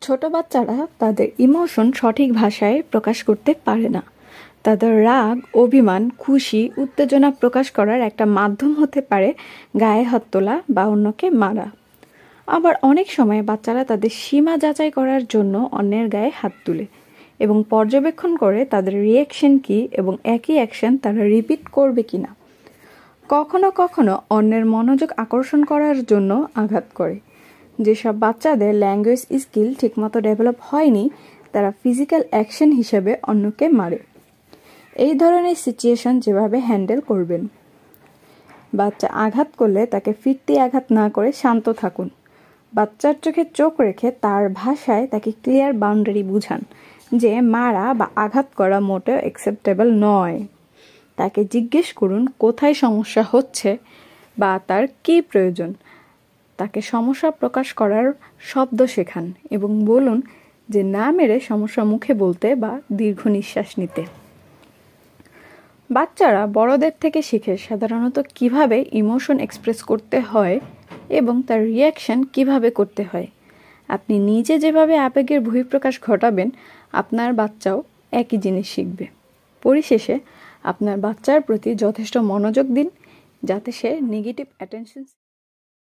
ছোট বাচ্চারা তাদের ইমোশন সঠিক ভাষায় প্রকাশ করতে পারে না। তাদের রাগ, অভিমান, খুশি, উত্তেজনা প্রকাশ করার একটা মাধ্যম হতে পারে গায়ে হাত তোলা বা অন্যকে মারা। আবার অনেক সময় বাচ্চারা তাদের সীমা যাচাই করার জন্য অন্যের গায়ে হাত তুলে এবং পর্যবেক্ষণ করে তাদের রিঅ্যাকশন কী এবং একই অ্যাকশন তারা রিপিট করবে কিনা। কখনো কখনো অন্যের মনোযোগ আকর্ষণ করার জন্য আঘাত করে। যেসব বাচ্চাদের ল্যাঙ্গুয়েজ স্কিল ঠিকমতো ডেভেলপ হয়নি, তারা ফিজিক্যাল অ্যাকশন হিসেবে অন্যকে মারে। এই ধরনের সিচুয়েশন যেভাবে হ্যান্ডেল করবেন: বাচ্চা আঘাত করলে তাকে ফিরতি আঘাত না করে শান্ত থাকুন। বাচ্চার চোখে চোখ রেখে তার ভাষায় তাকে ক্লিয়ার বাউন্ডারি বুঝান যে মারা বা আঘাত করা মোটেও অ্যাকসেপ্টেবল নয়। তাকে জিজ্ঞেস করুন কোথায় সমস্যা হচ্ছে বা তার কী প্রয়োজন। তাকে সমস্যা প্রকাশ করার শব্দ শেখান এবং বলুন যে না মেরে সমস্যা মুখে বলতে বা দীর্ঘ নিঃশ্বাস নিতে। বাচ্চারা বড়দের থেকে শিখে সাধারণত কিভাবে ইমোশন এক্সপ্রেস করতে হয় এবং তার রিঅ্যাকশন কিভাবে করতে হয়। আপনি নিজে যেভাবে আবেগের বহিঃপ্রকাশ ঘটাবেন, আপনার বাচ্চাও একই জিনিস শিখবে। পরিশেষে আপনার বাচ্চার প্রতি যথেষ্ট মনোযোগ দিন যাতে সে নেগেটিভ অ্যাটেনশন